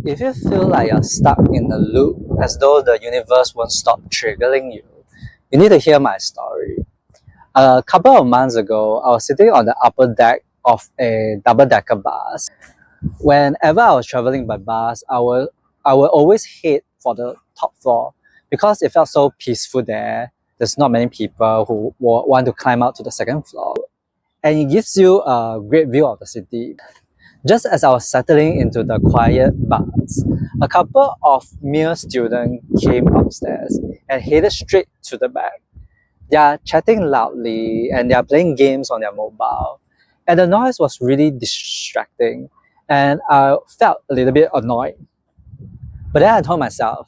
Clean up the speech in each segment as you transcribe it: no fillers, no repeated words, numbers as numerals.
If you feel like you're stuck in a loop, as though the universe won't stop triggering you, you need to hear my story. A couple of months ago, I was sitting on the upper deck of a double-decker bus. Whenever I was traveling by bus, I will always head for the top floor because it felt so peaceful there. There's not many people who want to climb out to the second floor, and it gives you a great view of the city. Just as I was settling into the quiet bus, a couple of mere students came upstairs and headed straight to the back. They are chatting loudly and they are playing games on their mobile. And the noise was really distracting and I felt a little bit annoyed. But then I told myself,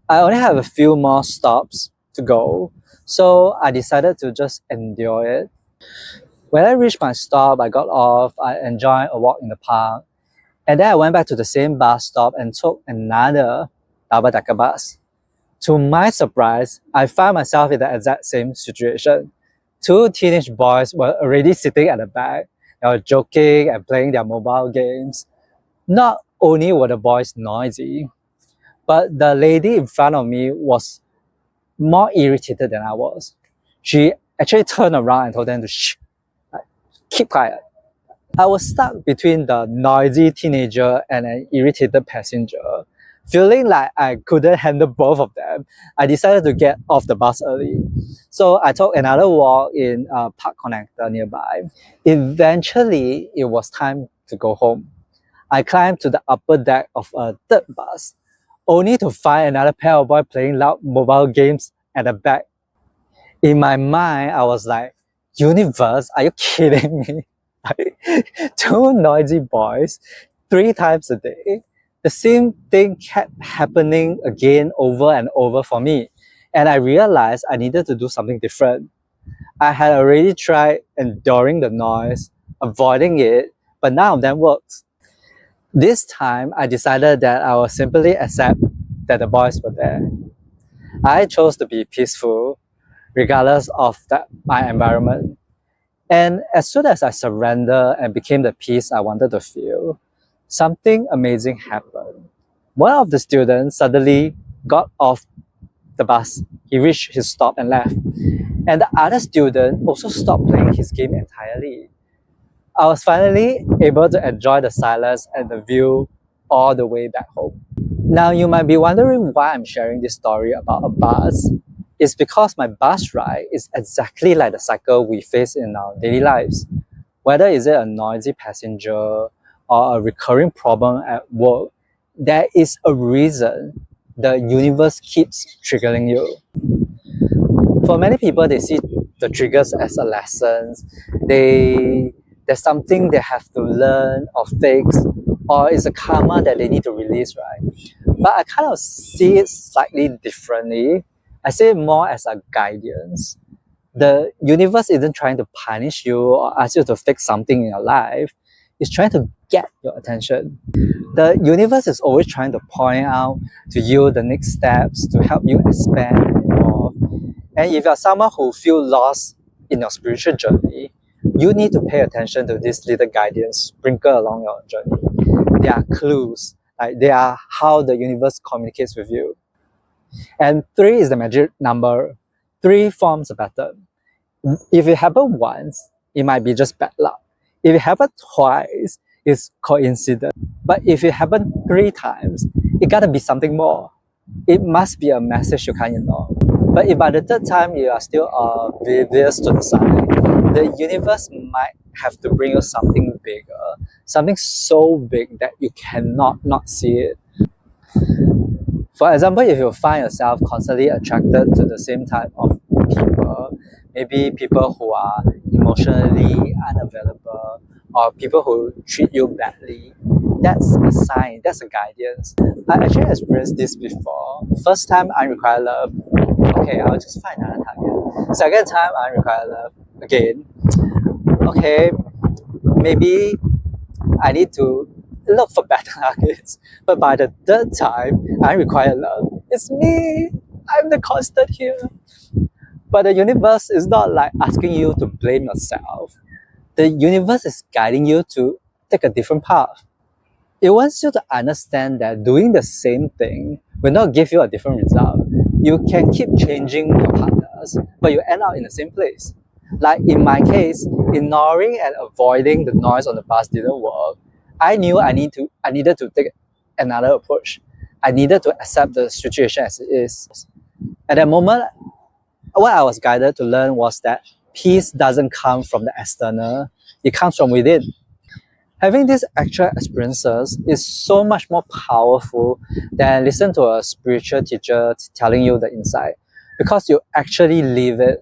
I only have a few more stops to go, so I decided to just endure it. When I reached my stop, I got off, I enjoyed a walk in the park, and then I went back to the same bus stop and took another double-decker bus. To my surprise, I found myself in the exact same situation. Two teenage boys were already sitting at the back. They were joking and playing their mobile games. Not only were the boys noisy, but the lady in front of me was more irritated than I was. She actually turned around and told them to shh, keep quiet. I was stuck between the noisy teenager and an irritated passenger. Feeling like I couldn't handle both of them, I decided to get off the bus early. So I took another walk in a park connector nearby. Eventually, it was time to go home. I climbed to the upper deck of a third bus, only to find another pair of boys playing loud mobile games at the back. In my mind, I was like, universe, are you kidding me? Two noisy boys, 3 times a day. The same thing kept happening again over and over for me. And I realized I needed to do something different. I had already tried enduring the noise, avoiding it, but none of them worked. This time, I decided that I would simply accept that the boys were there. I chose to be peaceful, regardless of my environment. And as soon as I surrendered and became the peace I wanted to feel, something amazing happened. One of the students suddenly got off the bus. He reached his stop and left. And the other student also stopped playing his game entirely. I was finally able to enjoy the silence and the view all the way back home. Now you might be wondering why I'm sharing this story about a bus. It's because my bus ride is exactly like the cycle we face in our daily lives. Whether is it a noisy passenger or a recurring problem at work, there is a reason the universe keeps triggering you. For many people, they see the triggers as a lesson. There's something they have to learn or fix, or it's a karma that they need to release, right? But I kind of see it slightly differently. I see it more as a guidance. The universe isn't trying to punish you or ask you to fix something in your life. It's trying to get your attention. The universe is always trying to point out to you the next steps to help you expand and evolve. And if you're someone who feels lost in your spiritual journey, you need to pay attention to this little guidance sprinkled along your journey. They are clues, like they are how the universe communicates with you. And 3 is the magic number. 3 forms a pattern. If it happens once, it might be just bad luck. If it happens twice, it's coincidence. But if it happens 3 times, it gotta be something more. It must be a message you can't ignore. But if by the 3rd time you are still oblivious to the sign, the universe might have to bring you something bigger, something so big that you cannot not see it. For example, if you find yourself constantly attracted to the same type of people, maybe people who are emotionally unavailable or people who treat you badly, that's a sign, that's a guidance. I actually experienced this before. First time, unrequited love. Okay, I'll just find another target. Second time, unrequited love. Again. Okay, maybe I need to look for better targets. But by the 3rd time, unrequited love. It's me. I'm the constant here. But the universe is not like asking you to blame yourself. The universe is guiding you to take a different path. It wants you to understand that doing the same thing will not give you a different result. You can keep changing your partners, but you end up in the same place. Like in my case, ignoring and avoiding the noise on the bus didn't work. I knew I needed to take another approach. I needed to accept the situation as it is. At that moment, what I was guided to learn was that peace doesn't come from the external, it comes from within. Having these actual experiences is so much more powerful than listen to a spiritual teacher telling you the insight, because you actually live it,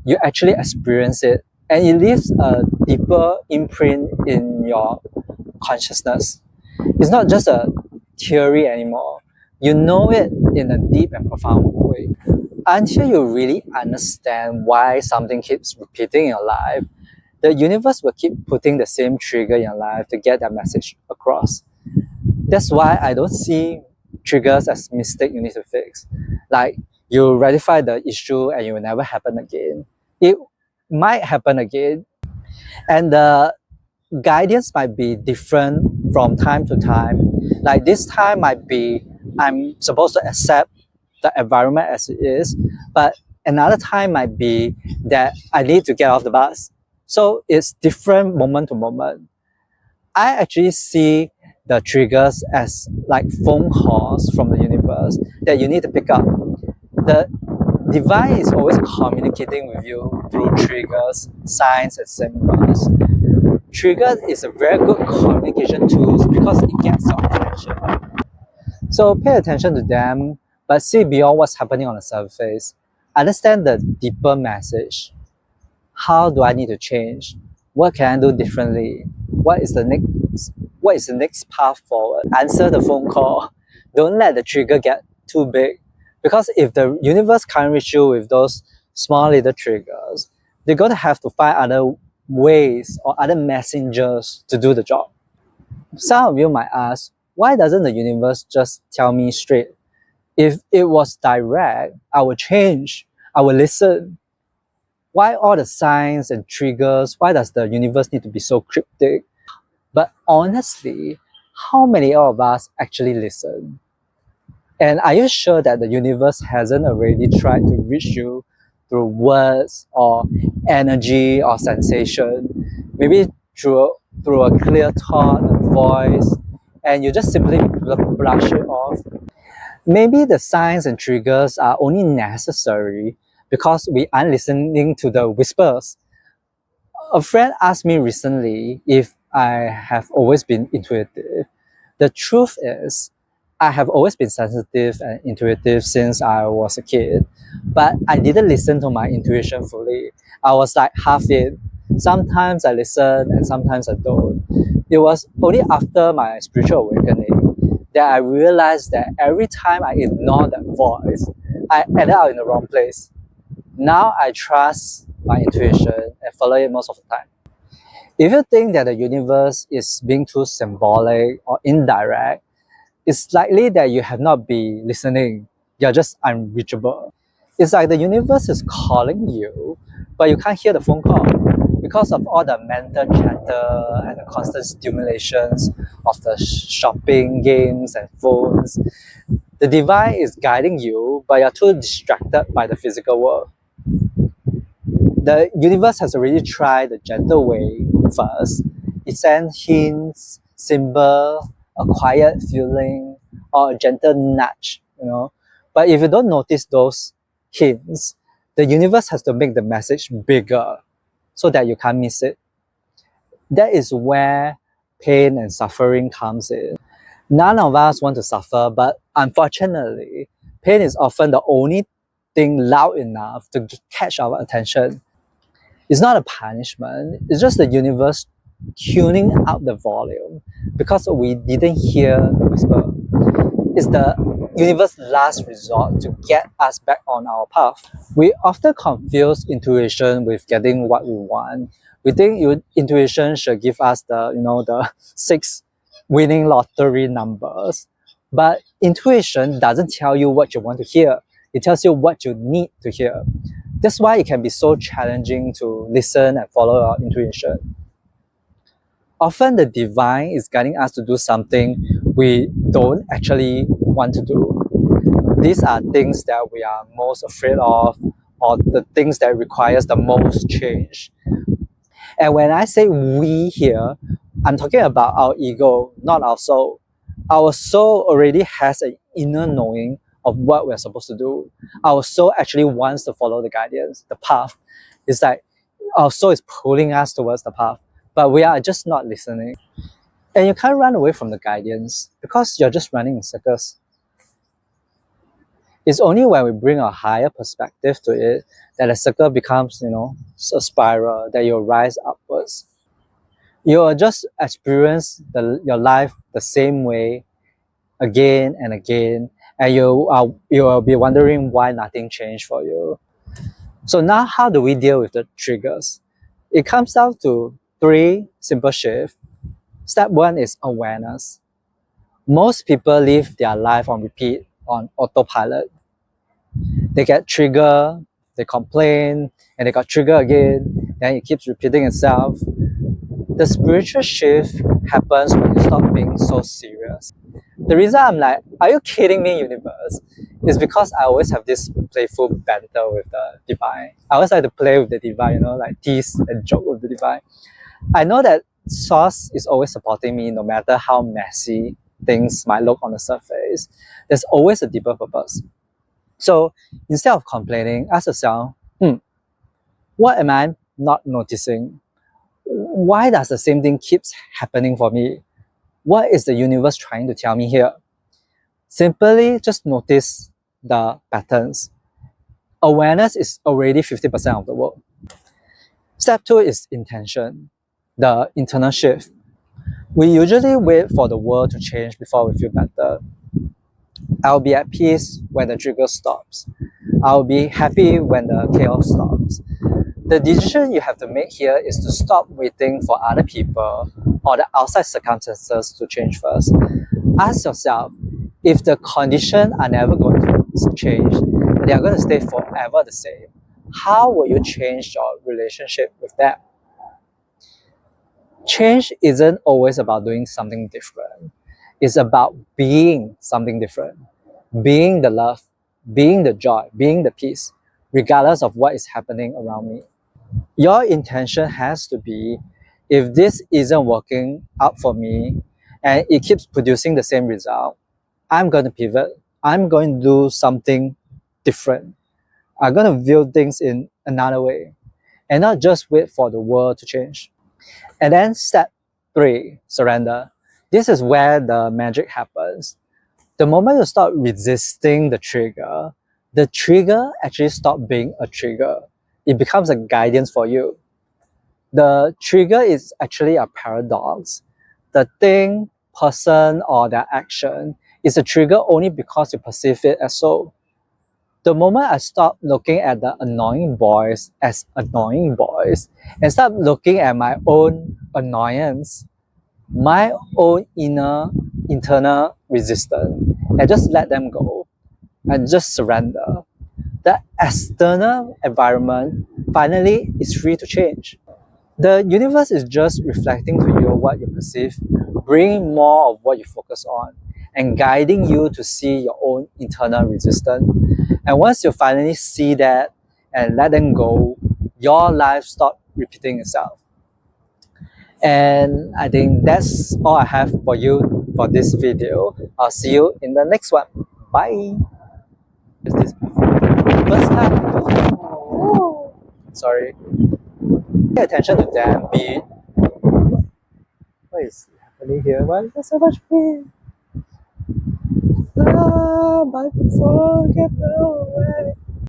you actually experience it, and it leaves a deeper imprint in your consciousness. It's not just a theory anymore. You know it in a deep and profound way. Until you really understand why something keeps repeating in your life, the universe will keep putting the same trigger in your life to get that message across. That's why I don't see triggers as mistake you need to fix. Like you rectify the issue and it will never happen again. It might happen again, and the guidance might be different from time to time. Like this time might be I'm supposed to accept the environment as it is, but another time might be that I need to get off the bus. So it's different moment to moment. I actually see the triggers as like phone calls from the universe that you need to pick up. The divine is always communicating with you through triggers, signs, and symbols. Trigger is a very good communication tool because it gets your attention. So pay attention to them, but see beyond what's happening on the surface. Understand the deeper message. How do I need to change? What can I do differently? What is the next path forward? Answer the phone call. Don't let the trigger get too big. Because if the universe can't reach you with those small little triggers, they're going to have to find other ways or other messengers to do the job. Some of you might ask, why doesn't the universe just tell me straight? If it was direct, I would change, I would listen. Why all the signs and triggers? Why does the universe need to be so cryptic? But honestly, how many of us actually listen? And are you sure that the universe hasn't already tried to reach you through words or energy or sensation? Maybe through a clear thought, a voice, and you just simply brush it off. Maybe the signs and triggers are only necessary because we aren't listening to the whispers. A friend asked me recently if I have always been intuitive. The truth is, I have always been sensitive and intuitive since I was a kid, but I didn't listen to my intuition fully. I was like half in. Sometimes I listen and sometimes I don't. It was only after my spiritual awakening that I realized that every time I ignore that voice, I ended up in the wrong place. Now I trust my intuition and follow it most of the time. If you think that the universe is being too symbolic or indirect, it's likely that you have not been listening. You're just unreachable. It's like the universe is calling you, but you can't hear the phone call because of all the mental chatter and the constant stimulations of the shopping, games, and phones. The divine is guiding you, but you're too distracted by the physical world. The universe has already tried the gentle way first. It sends hints, symbol, a quiet feeling, or a gentle nudge, But if you don't notice those hints, the universe has to make the message bigger so that you can't miss it. That is where pain and suffering comes in. None of us want to suffer, but unfortunately, pain is often the only thing loud enough to catch our attention. It's not a punishment, it's just the universe tuning out the volume because we didn't hear the whisper. It's the universe's last resort to get us back on our path. We often confuse intuition with getting what we want. We think intuition should give us the 6 winning lottery numbers. But intuition doesn't tell you what you want to hear. It tells you what you need to hear. That's why it can be so challenging to listen and follow our intuition. Often the divine is guiding us to do something we don't actually want to do. These are things that we are most afraid of, or the things that requires the most change. And when I say we here, I'm talking about our ego, not our soul. Our soul already has an inner knowing of what we're supposed to do. Our soul actually wants to follow the guidance, the path. It's like our soul is pulling us towards the path, but we are just not listening. And you can't run away from the guidance because you're just running in circles. It's only when we bring a higher perspective to it that the circle becomes, a spiral, that you'll rise upwards. You'll just experience your life the same way again and again, and you will be wondering why nothing changed for you. So now how do we deal with the triggers? It comes down to 3 simple shifts. Step 1 is awareness. Most people live their life on repeat, on autopilot. They get triggered, they complain, and they got triggered again, then it keeps repeating itself. The spiritual shift happens when you stop being so serious. The reason I'm like, are you kidding me, universe? Is because I always have this playful banter with the divine. I always like to play with the divine, like tease and joke with the divine. I know that Source is always supporting me no matter how messy things might look on the surface. There's always a deeper purpose. So instead of complaining, ask yourself, what am I not noticing? Why does the same thing keeps happening for me? What is the universe trying to tell me here? Simply just notice the patterns. Awareness is already 50% of the work. Step 2 is intention, the internal shift. We usually wait for the world to change before we feel better. I'll be at peace when the trigger stops. I'll be happy when the chaos stops. The decision you have to make here is to stop waiting for other people or the outside circumstances to change first. Ask yourself, if the conditions are never going to change, they are going to stay forever the same, how will you change your relationship with them? Change isn't always about doing something different. It's about being something different. Being the love, being the joy, being the peace, regardless of what is happening around me. Your intention has to be, if this isn't working out for me and it keeps producing the same result, I'm going to pivot. I'm going to do something different. I'm going to view things in another way and not just wait for the world to change. And then step 3, surrender. This is where the magic happens. The moment you stop resisting the trigger actually stops being a trigger. It becomes a guidance for you. The trigger is actually a paradox. The thing, person, or their action is a trigger only because you perceive it as so. The moment I stop looking at the annoying boys as annoying boys and start looking at my own annoyance, my own internal resistance, and just let them go and just surrender, the external environment finally is free to change. The universe is just reflecting to you what you perceive, bringing more of what you focus on, and guiding you to see your own internal resistance. And once you finally see that and let them go, your life stops repeating itself. And I think that's all I have for you for this video. I'll see you in the next one. Bye. Is this first time? Oh. Sorry. Pay attention to them. What is happening here? Why is there so much wind? My phone get away.